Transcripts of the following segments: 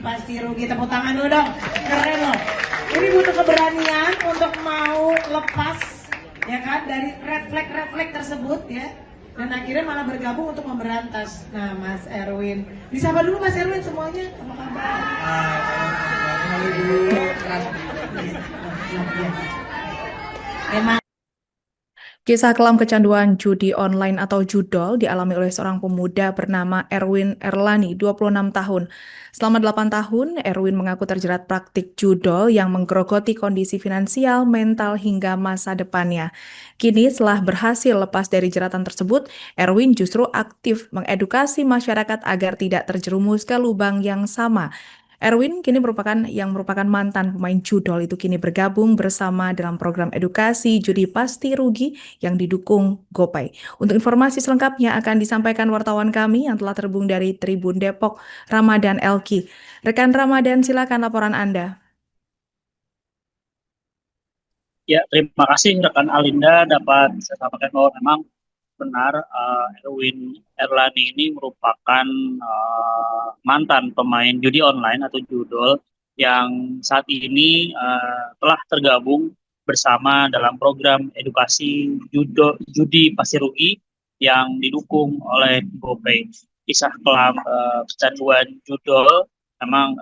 pasti rugi. Tepuk tangan dulu dong, keren loh. Ini butuh keberanian untuk mau lepas, ya kan, dari red flag tersebut ya. Dan akhirnya malah bergabung untuk memberantas. Nah, Mas Erwin, disapa dulu Mas Erwin semuanya. Apa kabar? Emang Kisah kelam kecanduan judi online atau judol dialami oleh seorang pemuda bernama Erwin Erlani, 26 tahun. Selama 8 tahun, Erwin mengaku terjerat praktik judol yang menggerogoti kondisi finansial, mental, hingga masa depannya. Kini, setelah berhasil lepas dari jeratan tersebut, Erwin justru aktif mengedukasi masyarakat agar tidak terjerumus ke lubang yang sama. Erwin kini merupakan mantan pemain judol itu kini bergabung bersama dalam program edukasi judi pasti rugi yang didukung GoPay. Untuk informasi selengkapnya akan disampaikan wartawan kami yang telah terhubung dari Tribun Depok, Ramadan Elki. Rekan Ramadan, silakan laporan Anda. Ya, terima kasih rekan Alinda, dapat saya sampaikan bahwa memang benar Erwin Erlani ini merupakan mantan pemain judi online atau judol yang saat ini telah tergabung bersama dalam program edukasi judi pasti rugi yang didukung oleh GoPay. Kisah kelam kecanduan judol memang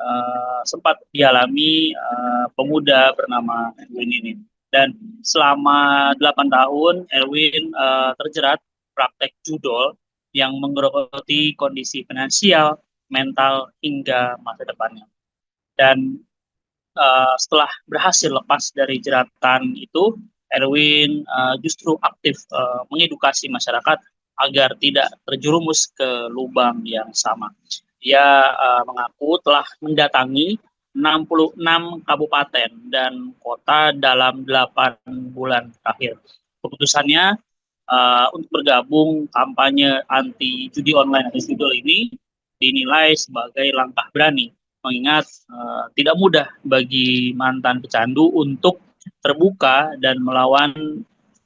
sempat dialami pemuda bernama Erwin ini. Dan selama 8 tahun Erwin terjerat praktek judol yang menggerogoti kondisi finansial, mental, hingga masa depannya. Dan setelah berhasil lepas dari jeratan itu, Erwin justru aktif mengedukasi masyarakat agar tidak terjerumus ke lubang yang sama. Dia mengaku telah mendatangi 66 kabupaten dan kota dalam 8 bulan terakhir. Keputusannya untuk bergabung kampanye anti judi online atau judol ini dinilai sebagai langkah berani, mengingat tidak mudah bagi mantan pecandu untuk terbuka dan melawan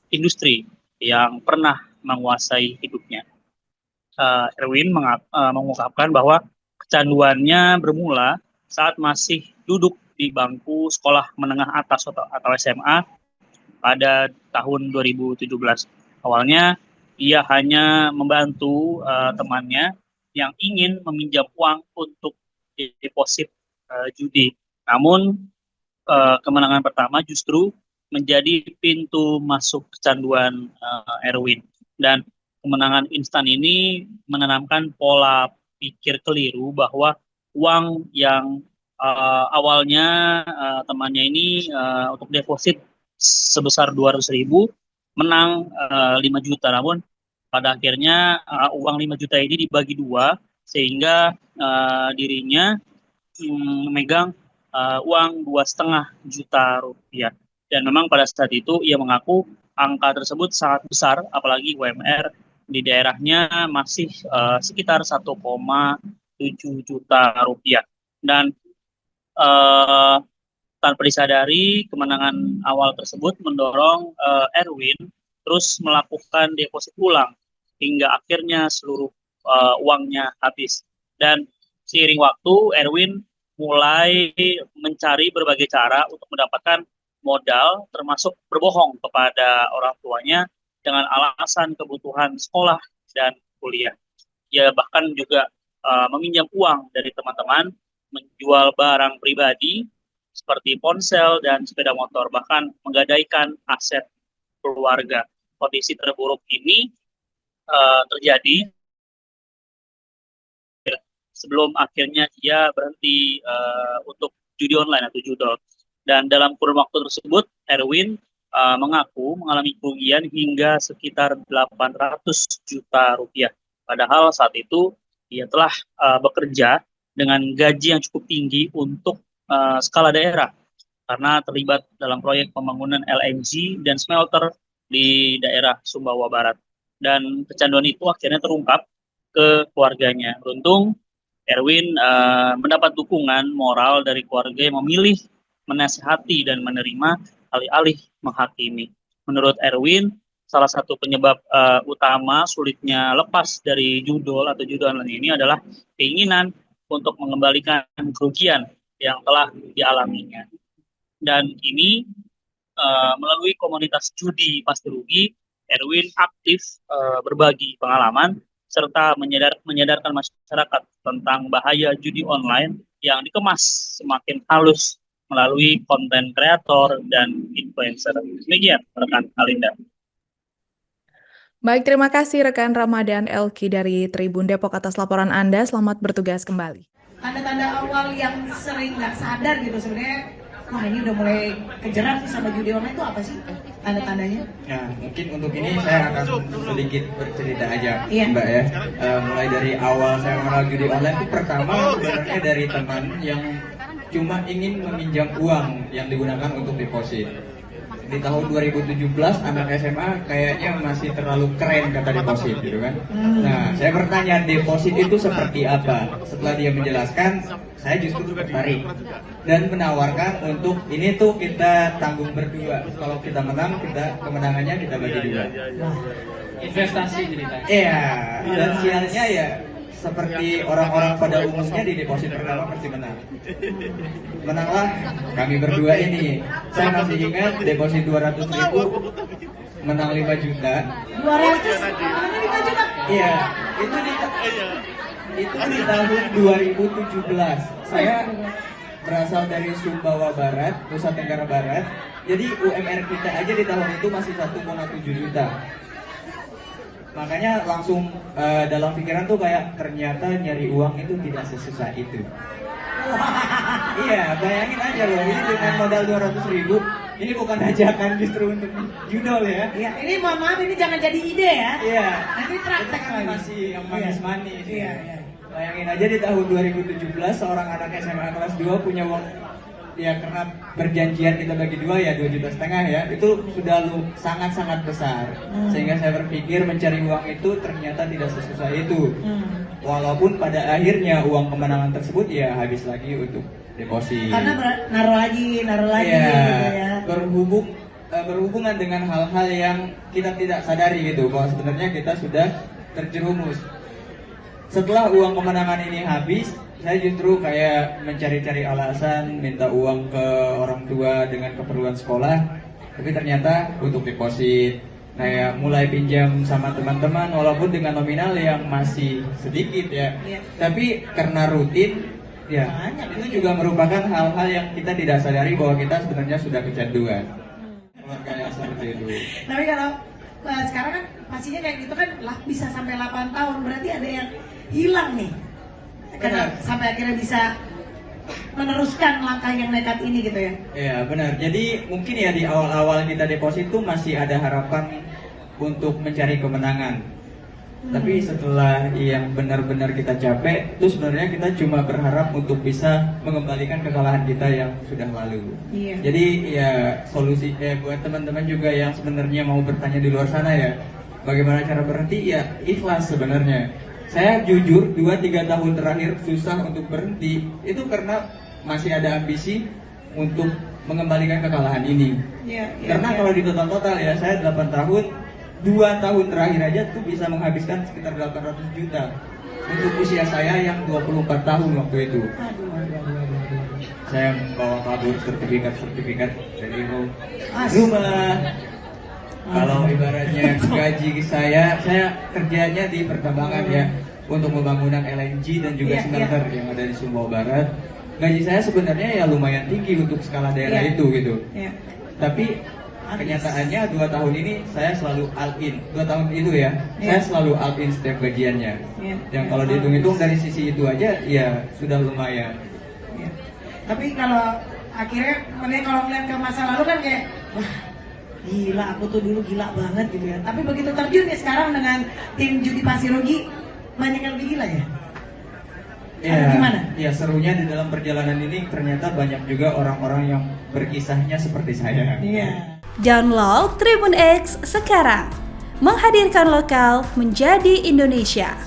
industri yang pernah menguasai hidupnya. Erwin mengungkapkan bahwa kecanduannya bermula saat masih duduk di bangku sekolah menengah atas atau SMA pada tahun 2017. Awalnya ia hanya membantu temannya yang ingin meminjam uang untuk deposit judi. Namun kemenangan pertama justru menjadi pintu masuk kecanduan Erwin. Dan kemenangan instan ini menanamkan pola pikir keliru bahwa uang yang awalnya temannya ini untuk deposit sebesar 200.000 menang 5 juta. Namun pada akhirnya uang 5 juta ini dibagi dua sehingga dirinya memegang uang 2,5 juta rupiah. Dan memang pada saat itu ia mengaku angka tersebut sangat besar, apalagi UMR di daerahnya masih sekitar 1,7 juta rupiah. Dan tanpa disadari, kemenangan awal tersebut mendorong Erwin terus melakukan deposit ulang hingga akhirnya seluruh uangnya habis. Dan seiring waktu, Erwin mulai mencari berbagai cara untuk mendapatkan modal, termasuk berbohong kepada orang tuanya dengan alasan kebutuhan sekolah dan kuliah. Ia bahkan juga meminjam uang dari teman-teman, menjual barang pribadi seperti ponsel dan sepeda motor, bahkan menggadaikan aset keluarga. Kondisi terburuk ini terjadi sebelum akhirnya dia berhenti untuk judi online atau judol. Dan dalam kurun waktu tersebut, Erwin mengaku mengalami kerugian hingga sekitar 800 juta rupiah. Padahal saat itu ia telah bekerja dengan gaji yang cukup tinggi untuk skala daerah, karena terlibat dalam proyek pembangunan LNG dan smelter di daerah Sumbawa Barat. Dan kecanduan itu akhirnya terungkap ke keluarganya. Beruntung Erwin mendapat dukungan moral dari keluarga yang memilih menasihati dan menerima alih-alih menghakimi. Menurut Erwin, salah satu penyebab utama sulitnya lepas dari judol atau judi online ini adalah keinginan untuk mengembalikan kerugian yang telah dialaminya. Dan ini melalui komunitas judi pasti rugi, Erwin aktif berbagi pengalaman serta menyadarkan masyarakat tentang bahaya judi online yang dikemas semakin halus melalui konten kreator dan influencer. Demikian rekan Alinda. Baik, terima kasih rekan Ramadan Elki dari Tribun Depok atas laporan Anda. Selamat bertugas kembali. Tanda-tanda awal yang sering nggak sadar gitu sebenarnya, wah ini udah mulai kejerat sama judi online itu apa sih tanda-tandanya? Nah, mungkin untuk ini saya akan sedikit bercerita aja, Iya. Mbak ya. Mulai dari awal saya mengenal judi online itu pertama sebenarnya dari teman yang cuma ingin meminjam uang yang digunakan untuk deposit. Di tahun 2017 anak SMA kayaknya masih terlalu keren kata deposit gitu kan. Nah, saya bertanya deposit itu seperti apa. Setelah dia menjelaskan, saya justru tertarik dan menawarkan untuk ini tuh kita tanggung berdua. Kalau kita menang, kemenangannya kita bagi dua. Investasi ceritanya. Iya, dan sialnya ya seperti orang-orang pada umumnya di deposit pertama pasti menang. Menanglah kami berdua ini. Saya masih ingat deposit 200.000 menang 5 juta. 200, mana 5 juta? Iya, itu di tahun 2017. Saya berasal dari Sumbawa Barat, Nusa Tenggara Barat. Jadi UMR kita aja di tahun itu masih 1,7 juta. Makanya langsung dalam pikiran tuh kayak ternyata nyari uang itu tidak sesusah itu. Iya, bayangin aja loh, ini dengan modal 200.000, ini bukan ajakan justru untuk judol ya. Iya, ini mohon maaf ini jangan jadi ide ya. Iya. Nanti praktek Itu kan lagi. masih yang manis-manis. Iya, iya. Bayangin aja di tahun 2017 seorang anak SMA kelas 2 punya uang, ya karena perjanjian kita bagi dua ya 2,5 juta ya, itu sudah sangat-sangat besar. Sehingga saya berpikir mencari uang itu ternyata tidak sesusah itu. Walaupun pada akhirnya uang kemenangan tersebut ya habis lagi untuk deposit. Karena naruh lagi Ya, gitu ya. berhubungan dengan hal-hal yang kita tidak sadari gitu, bahwa sebenarnya kita sudah terjerumus. Setelah uang kemenangan ini habis, saya justru kayak mencari-cari alasan minta uang ke orang tua dengan keperluan sekolah, tapi ternyata untuk deposit. Kayak mulai pinjam sama teman-teman walaupun dengan nominal yang masih sedikit ya. Iya. Tapi karena rutin ya, itu juga merupakan hal-hal yang kita tidak sadari bahwa kita sebenarnya sudah kecanduan. Kayak seperti itu. Tapi kalau sekarang kan pastinya kayak gitu kan lah bisa sampai 8 tahun, berarti ada yang hilang nih. Karena Benar. sampai akhirnya bisa meneruskan langkah yang nekat ini gitu ya. Iya benar. Jadi mungkin ya di awal-awal kita deposit tuh masih ada harapan untuk mencari kemenangan. Tapi setelah yang benar-benar kita capek, itu sebenarnya kita cuma berharap untuk bisa mengembalikan kekalahan kita yang sudah lalu. Iya. Jadi ya solusi buat teman-teman juga yang sebenarnya mau bertanya di luar sana ya, bagaimana cara berhenti? Ya ikhlas sebenarnya. Saya jujur 2-3 tahun terakhir susah untuk berhenti itu karena masih ada ambisi untuk mengembalikan kekalahan ini. Iya, Karena kalau di total ya saya 8 tahun, 2 tahun terakhir aja tuh bisa menghabiskan sekitar 800 juta untuk usia saya yang 24 tahun waktu itu. Aduh. Saya membawa kabur sertifikat dari As. rumah. Kalau ibaratnya gaji saya kerjanya di pertambangan ya, untuk pembangunan LNG dan juga Iya, smelter yang ada di Sumbawa Barat. Gaji saya sebenarnya ya lumayan tinggi untuk skala daerah Iya. itu gitu. Iya. Tapi kenyataannya 2 tahun ini saya selalu all in. 2 tahun itu ya, Iya. saya selalu all in setiap gajiannya. Iya. Yang kalau dihitung-hitung dari sisi itu aja ya sudah lumayan. Iya. Tapi kalau akhirnya kalau melihat ke masa lalu kan kayak wah gila, aku tuh dulu gila banget gitu ya. Tapi begitu terjun nih sekarang dengan tim judi pasti rugi, banyak yang lebih gila ya. Atau gimana? Ya serunya di dalam perjalanan ini ternyata banyak juga orang-orang yang berkisahnya seperti saya. Iya. Download Tribun X sekarang. Menghadirkan lokal menjadi Indonesia.